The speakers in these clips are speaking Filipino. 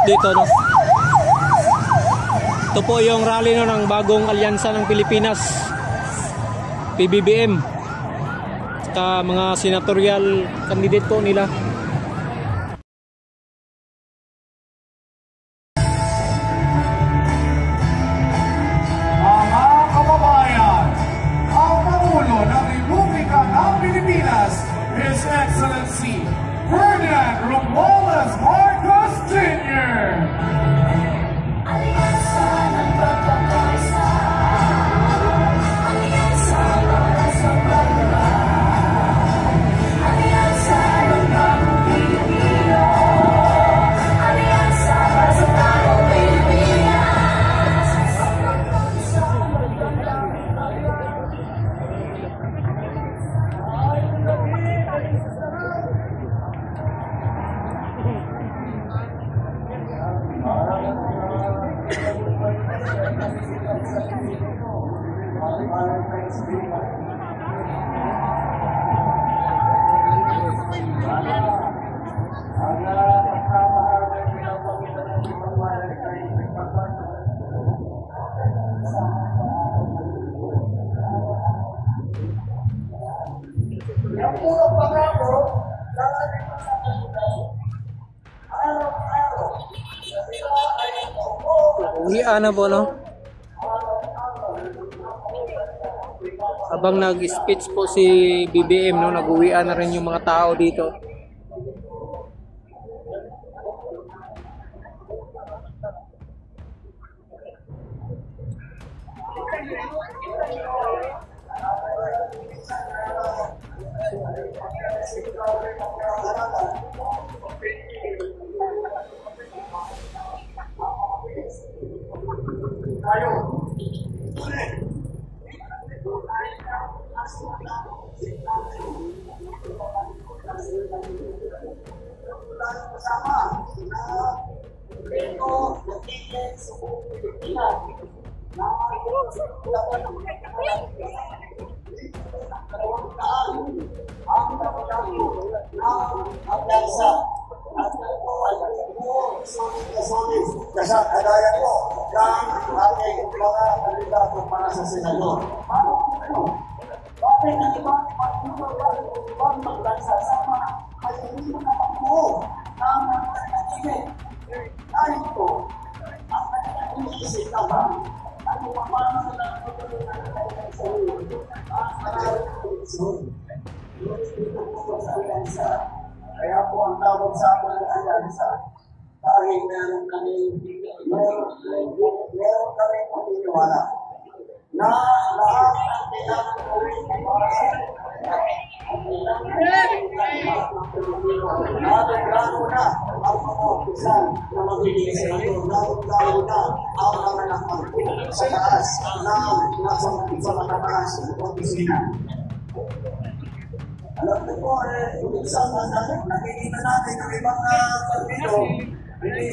dito, no? Ito po yung rally, no, ng bagong alyansa ng Pilipinas, PBBM, at mga senatorial candidate po nila. Mga kababayan, ang Pangulo ng Republika ng Pilipinas, His Excellency Ferdinand Romualdez Marcos Jr. Yung puro pangako, araw-araw, Uwian na po, no? Habang nag-speech po si BBM, no, nag-uwian na rin yung mga tao dito. Kaya kagaya po ng ating mga kandidato para sa senador. Bakit ang ibang magsasama ay hindi makapakuho ng mga kandidato? Dahil ito, ang kanilang iniisip na ba? Ano pa paano sila magpapalitan ng sarili? Ang maraming koleksyon. Kaya po ang tawag sa amin ng alyansa. Dahil meron kami paniniwala na lahat ng pinag-uwi para sa lalo na ang mga opisan na magiging senador, lalo na ang mga nakapagpapit sa taas na nasa mataas ng opisina. Alam niyo po, minsan nakikita natin ang ibang partido. Hindi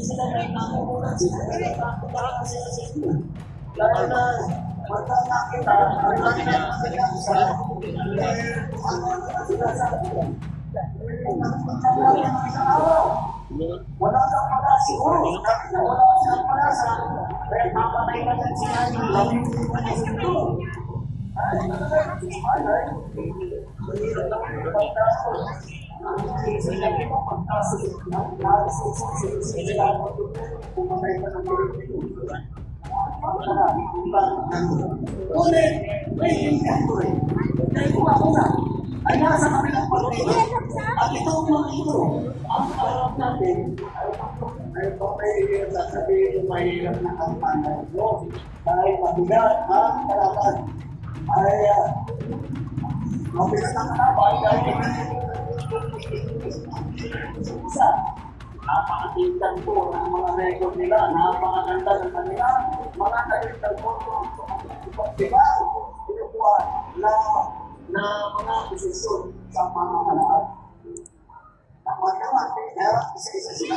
sila nangungulad sila sa sila. Dahil na magkakakita, ang laki na magkakasa, wala kang pag-asiguro. Wala silang pag-asa. Kaya mamatay na lang sila yung labing panasito. Ay, ay nasa kabilang partido at itong mga ito ang harap natin ay pamahirap na sabihin mahirap na kampanya ito dahil mabigat ang kalaban ay mabigat ang kalaban dahil isa napakatintan po ng mga record nila, napakaganda ng kanila mga nagintag po diba? Pinukuha na mga posisyon sa pamamalaan. Dapat naman, kaya isa-isa sila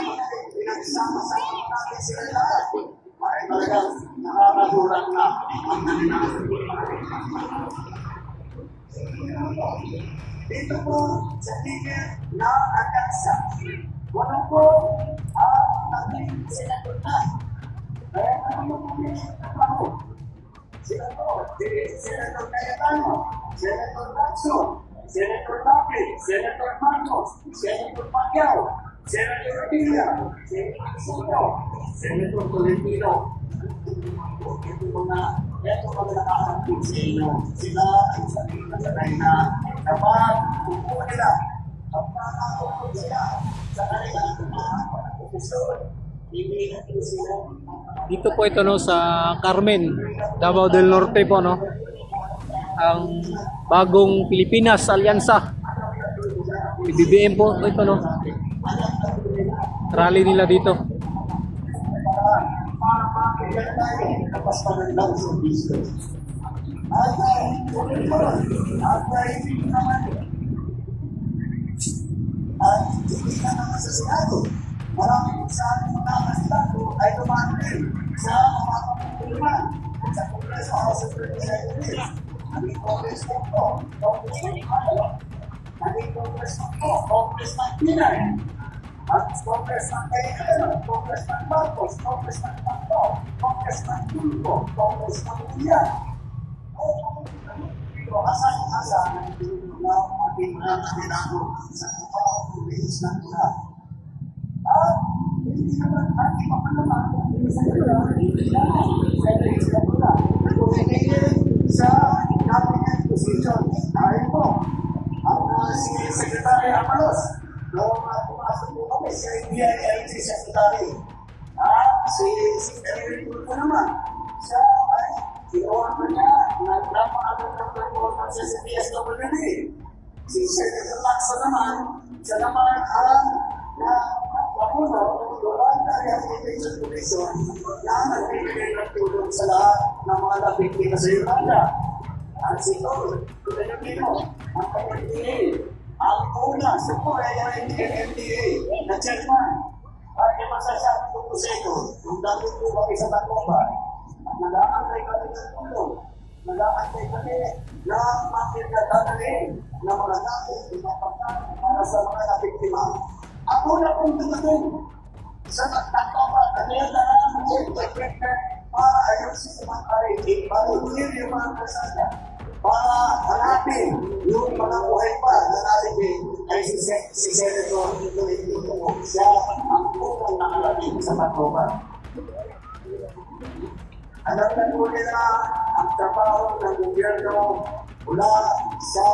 pinagsama-sama natin sila lahat. Ay talagang nakakagulat na ang kanilang. Dito po sa tigil na alyansa, Wala po, naging senator na. Kaya ano yung pumili sila po, Senator Cayetano, Senator Lacson, Senator Lapi, Senator Marcos, Senator Pacquiao, Senator Villa, Senator Soto, Senator Tolentino. Ito mga nakaharapin sa inyo. Sila ay sabihin na sanay na kapag upo nila, kapag nakakapag sila sa kanilang posisyon, hindi natin sila. Dito po ito no sa Carmen, Davao del Norte po no. Ang bagong Pilipinas Alyansa. BBM po ito no. Rally nila dito. Tapos pa ng lang sa business. At hindi naman sa Senado. Maraming sa ating mga kandidato ay dumating sa mga pamumunuan sa Kongreso House of Representatives. Naging Congressman po, Congressman Palo. Naging Congressman po, Congressman Pinay. At Congressman Cayetano, Congressman Marcos, Congressman Pato, Congressman Tulfo, Congressman Villa. Asa-asa na ating mga kandidato sa Congress ng Pula. At hindi naman ating mapanaman sa cabinet position. Dahil po, ang si Secretary Amalos, noong pumasok po kami sa DILG Secretary, si Secretary Tulfo naman, siya ay ginawa ko niya nagpapaagal ng performance sa DSWD. Si Senator Lacson naman, siya naman ang Pamuno, Global Rehabilitation Commission na nagbibigay ng tulong sa lahat ng mga nabiktima sa Yolanda. At si Pilipino, ang MDA, ang una sa po ay ang MDA na chairman. At yung masasabi ko po sa ito, kung dami po kami sa Tacloban, nag-aantay kami ng tulong, nag-aantay kami na makikatanahin na mga natin para sa mga nabiktima. Ako na pong dumating sa Tacloban, kaya na naman sa interpreter para ayusin sa mga karitig, para ulit yung mga kasada, para hanapin yung mga buhay pa na narigin ay si Senator Tolentino. Siya ang unang nakalagin sa Tacloban. Alam na po nila ang trabaho ng gobyerno mula sa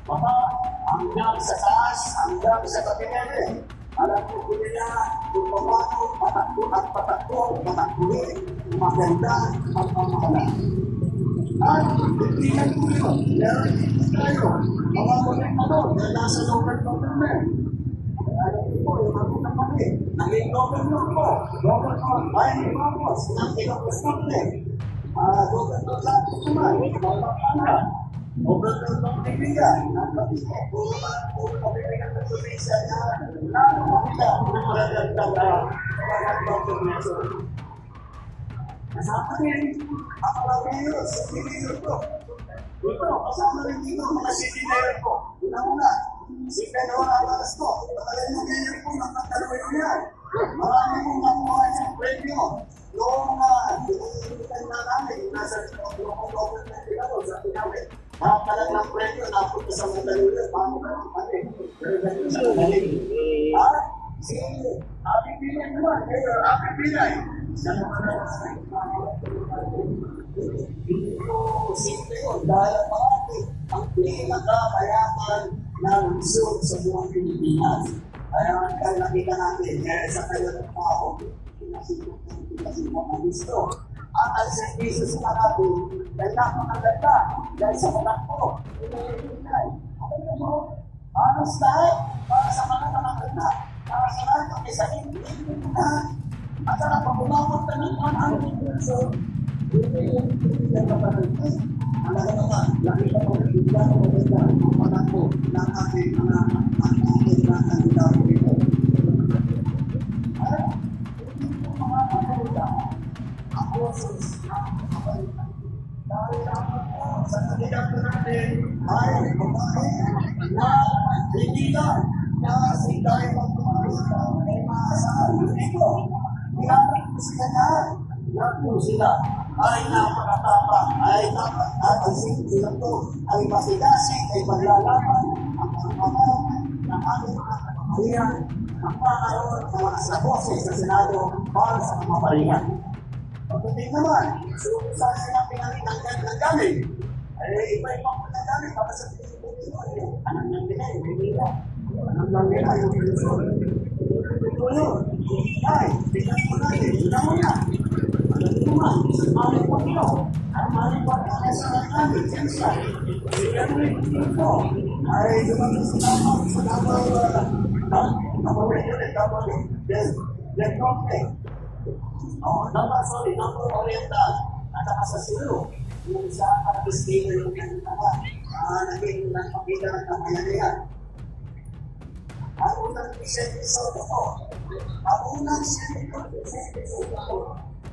baba, hanggang sa taas, hanggang sa kabinete. Alam po nila kung paano patakbo, maganda ang pamamahala. At hindi na po yun. Meron dito tayo, mga konektador na nasa local government. Alam po, yung mga kami, naging governor po, governor Maynard Marcos, ng Ilocos Norte, governor Lacson naman, Pampanga, governor ng Bibigyan, ng Kapito, puro pabibigyan ng probinsya na nakakapita ng magagandang governor. Kasama rin ang mga mayor sa Pilipinas ko. Dito, kasama rin dito mga city mayor ko. Una-una, si Pedro Alaras ko. Pagkalay ng mayor ko, nakatalayo yan. Marami mong nakuha niyang premyo. Noong pinag-iitan na namin, nasa local government ako sa Pinawi. Nakapalag ng premyo, napunta sa Mandaluyong, paano ka ng pati. Pero ganun sa Mandaluyong. Si Happy Pinay naman, Mayor Happy Pinay. Siya naman naman sa simple yun, dahil marami ang pinagkakayaman ng lungsod sa buong Pilipinas. Kaya nakita natin, kaya sa kayo ng tao, pinasipot ang gusto. At ang servisyo sa natin, dahil napakaganda, dahil sa patakbo, halos lahat, para sa mga namaganda, para sa lahat ng isa at saka pag umabot na ng ang so yung kapatid ang naman nakita ko na bigla ko maganda ang patakbo ng ating mga kandidato dito. Mga kandidato ang boses ng kapalitan. Dahil sa kandidato natin ay babae na hindi lang na si Day Pagkumakas ay maasahan. Ito, nilalang ko sila lahat. Lahat po sila ay napakatapang, ay dapat napansin sila to, ay masigasig, ay maglalaban ang mga ng ating mga kapamilya, ang pangkaroon ng mga saboses sa Senado para sa kamapalian. Pagdating naman, sa sinabi namin ng galing, ay iba-ibang pagkagamit para sa Pilipinas. Anak ng nila, yung nila. Anak ng nila, yung Pilipinas. Ito yun. Ay, tingnan mo natin, tingnan mo na. Pagdating naman, maling pagkilo. Ang maling pagkilo sa namin, siyensya. Tingnan mo ito. Ay, dumami sa tamang, sa tamang, number oriental. At saka sa silo. Yung sa pag-disclaimer yung pinagkama, naging nagpakita ng kamayanihan. Ang unang episode ko, ang unang episode ko,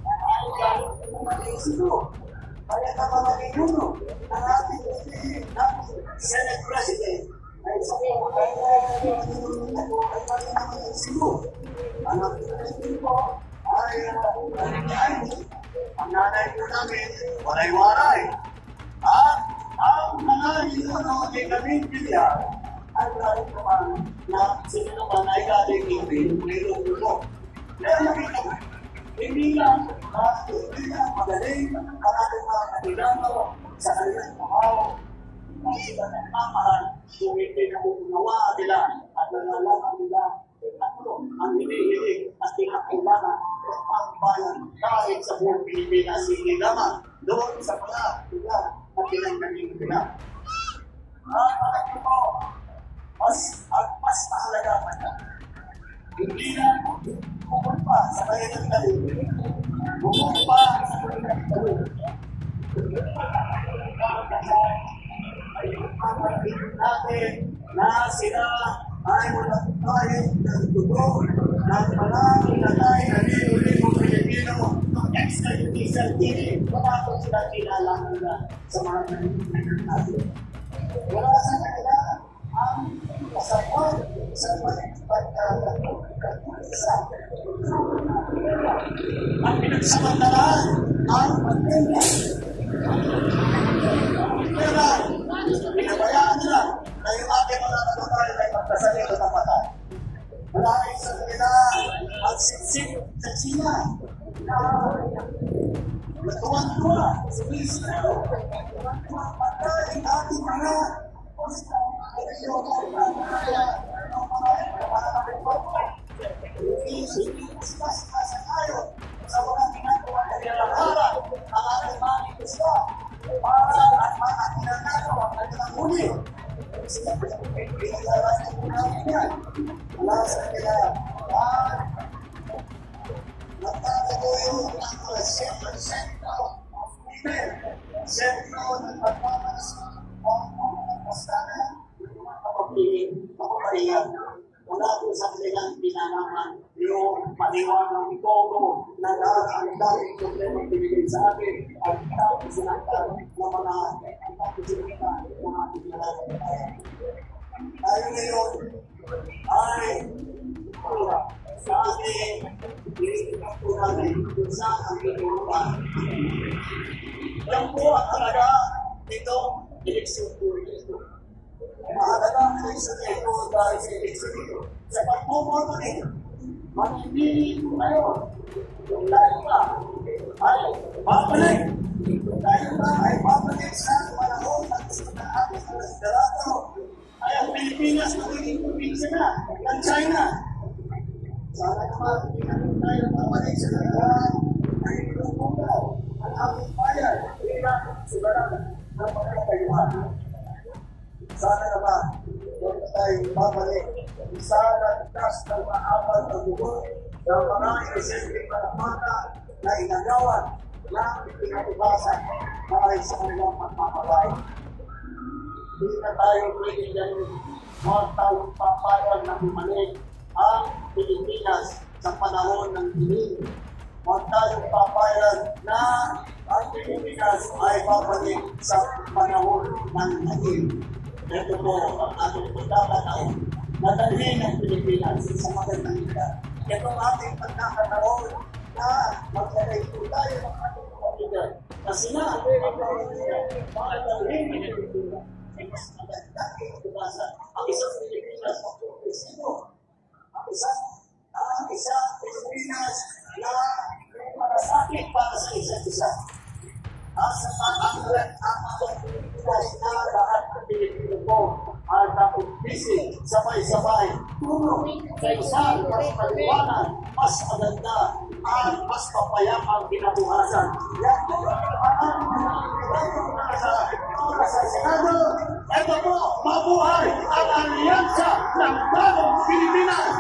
ay gano'n ko mag-isip ko. Kaya kapamagin yun, ang ating Senate President, ay sabihin ko ay mag-isip ko. Ang ating ko ay ang nanay ko namin, waray-waray. At ang mga hinuno ay kaming bilya, ay galing naman na sila naman ay galing hindi, mayroong gulo. Kaya nakita ko, hindi lang magaling ang ating mga kandidato sa kanilang pamahaw. Ang sila ng pamahan, kung hindi na unawa nila at nalalaman nila ang hinihilig at pinakailangan ang bayan kahit sa buong Pilipinas, hindi lamang doon sa mga lugar at pinanggaling nila. Alam ko, mas mahalaga pa na. Hindi na bukod pa sa kanilang galing. Bukod pa sa kanilang galing. Ay ipapagin natin na sila ay walang kahit ng dugo ng mga pinatay na libo-libong Pilipino ng extrajudicial killing. Wala ko sila kilala nila sa mga kanilang natin. Wala sa kanila ang kasapot sa pagkakasa. Ang pinagsamantalaan ang pagkakasa. Pero, pinabayaan nila na yung ating mga kababayan ay magkasalit at kapatay. Maraming sa kanila ang siksik sa China na natuwan-tuwa sa Pilipino. Ang patay ang ating mga sa mga ginagawa na nilalakaran ang ating mga gusto para ang mga ginagawa ang kanilang huli. Wala sa kanila nagtatagoy ang sentro ng pagpapas ang pastana ng mga kapapalihan. Wala po sa kanilang pinanaman yung paniwanang itono na lahat ang daming problema pinigay sa atin at tapos sinaktan ng mga ating nalalaman. Tayo ngayon ay sa ating pinigyan po natin kung saan ang pinuluan. Yan po ang talaga itong eleksyon po ito. Mahalaga ang eleksyon ito dahil sa eleksyon ito. Sa pagpumoto nito, mamimili ko ngayon kung tayo ba ay babalik. Kung tayo ba ay babalik sa panahon ng gusto ng ating mga liderato ay ang Pilipinas magiging probinsya na ng China. Sana naman hindi namin tayo babalik sa nagaraan ay inuugaw ang ating bayan bilang sularan ng pagkakayuhan. Sana naman huwag tayo babalik sa nagtas ng maabal ng buhay ng mga inisiping panamata na inagawan ng pinatubasan dahil sa kanilang pagpapalay. Hindi na tayo pwede ganun magtawag papayag na bumalik ang Pilipinas sa panahon ng dilim. Huwag tayong papayag na ang Pilipinas ay babalik sa panahon ng dilim. Ito po ang ating pagkakataon nadalhin ang Pilipinas sa magandang ika. Itong ating pagkakataon na maglalay po tayo ng ating pamilya. Kasi na, madalhin ang Pilipinas ay mas maganda iwasan. Ang isang Pilipinas na progresibo. Ang isang Pilipinas na may malasakit para sa isa't isa. Sa Pilipinas na lahat ng Pilipino po ay nakumbisi sabay-sabay tulong sa isang mas maliwanag, mas maganda at mas mapayapang kinabukasan. Yan po sa Senado. Ito po, mabuhay ang alyansa ng bagong Pilipinas!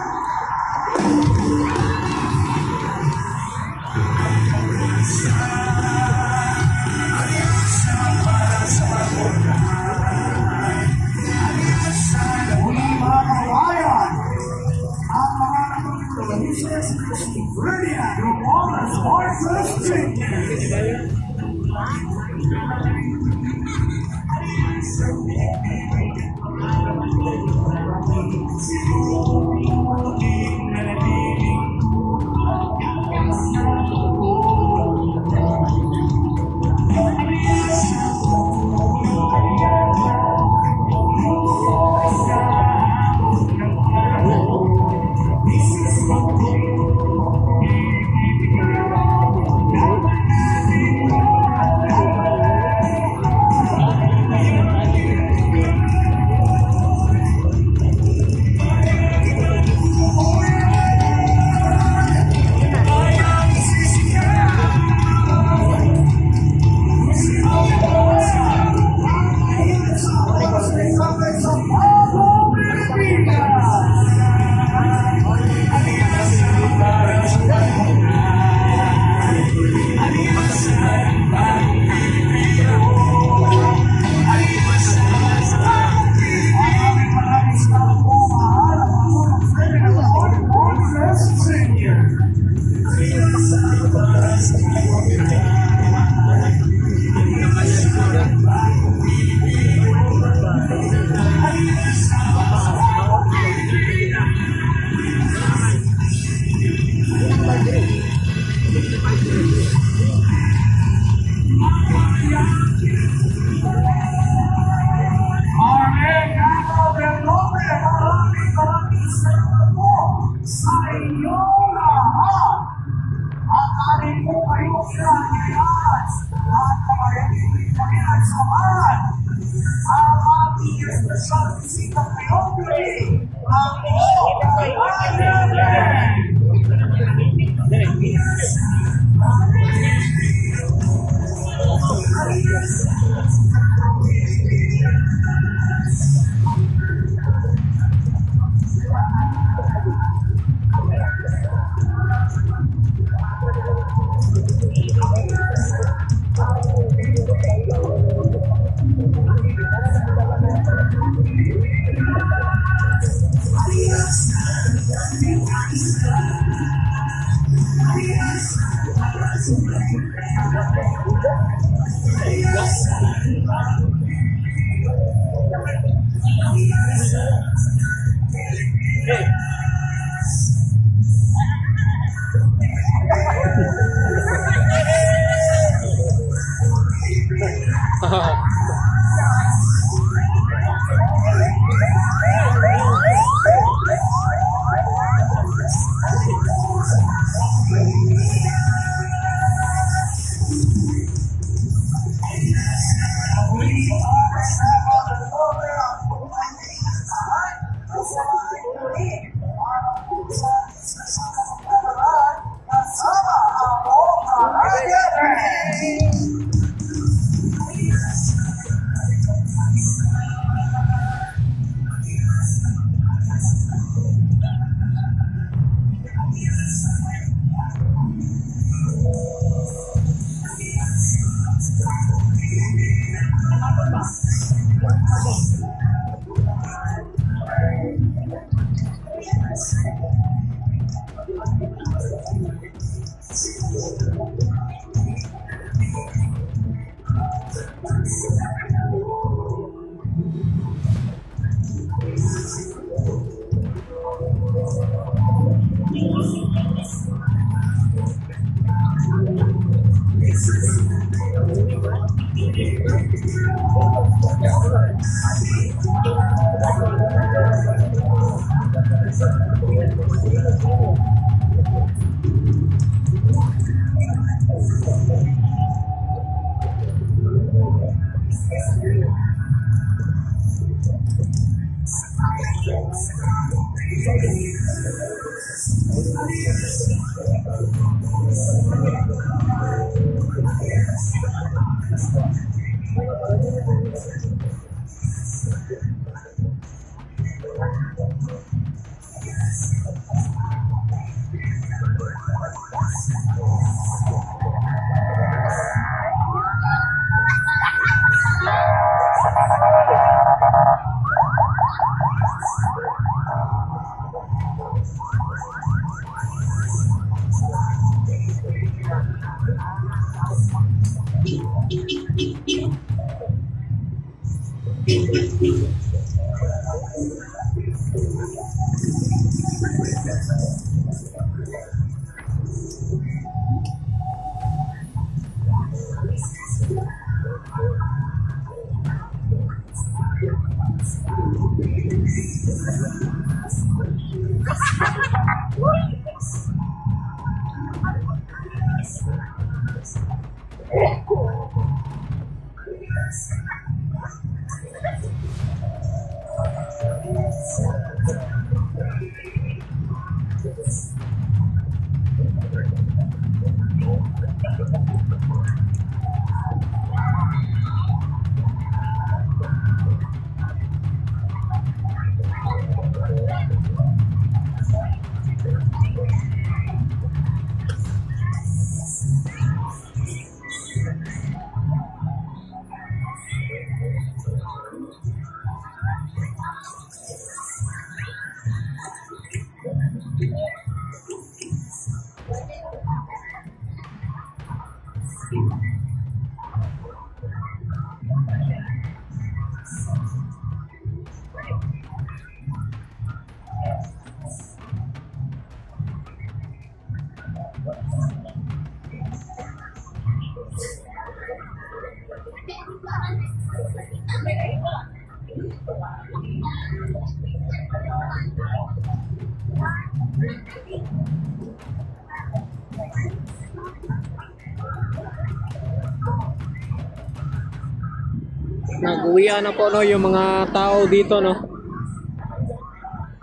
Nag-uwian na po no yung mga tao dito no.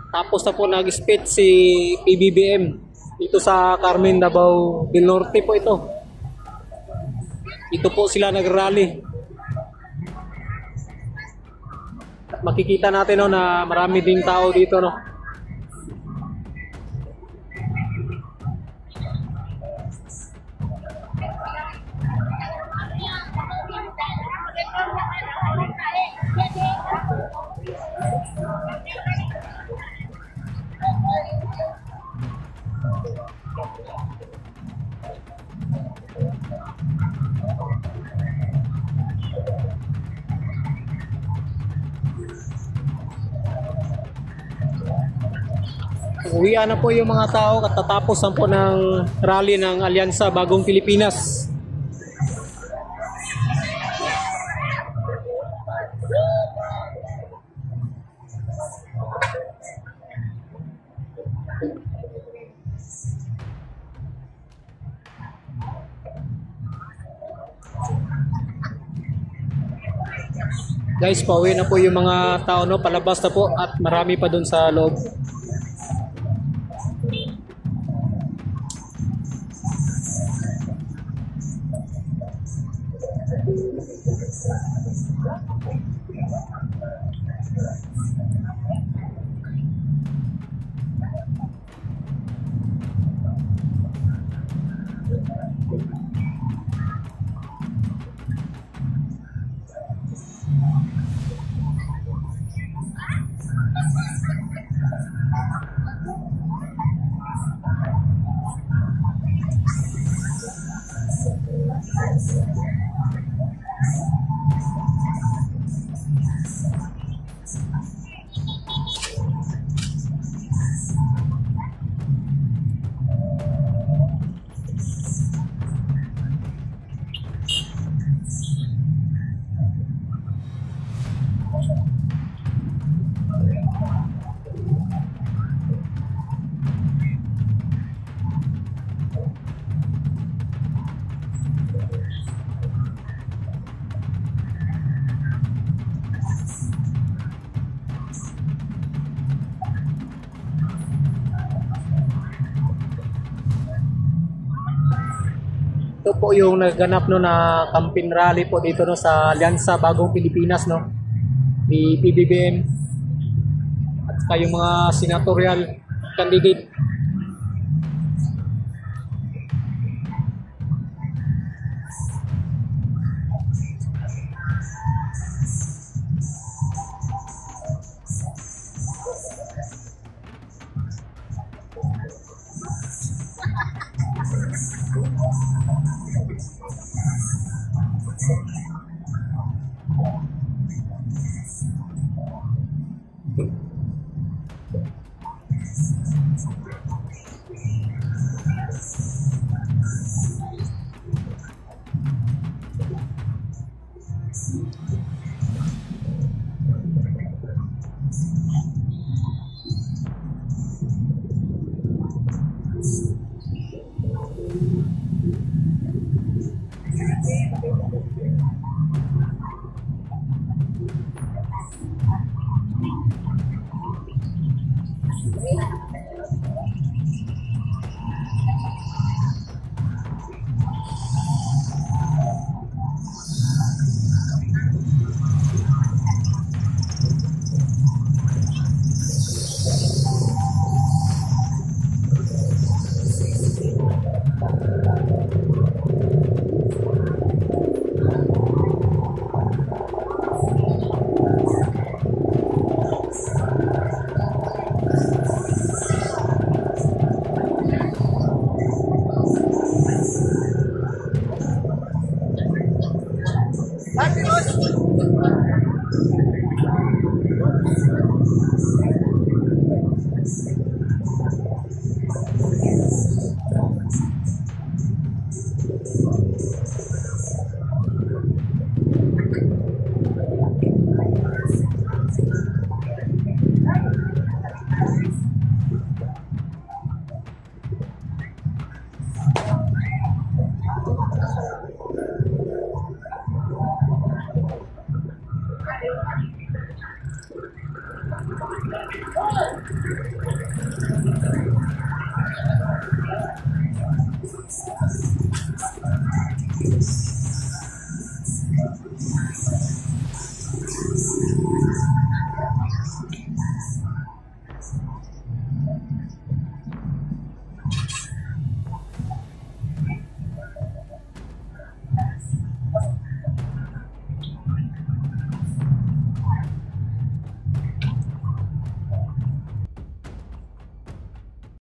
Tapos na po nag-spit si PBBM dito sa Carmen, Davao del Norte po ito. Ito po sila nag-rally. Makikita natin no na marami ding tao dito no. Uwian na po yung mga tao katatapos na po ng rally ng Alyansa Bagong Pilipinas. Guys, pauwi na po yung mga tao no, palabas na po at marami pa dun sa loob. ito po yung naganap no na campaign rally po dito no sa Alyansa Bagong Pilipinas no ni PBBM at saka yung mga senatorial candidate.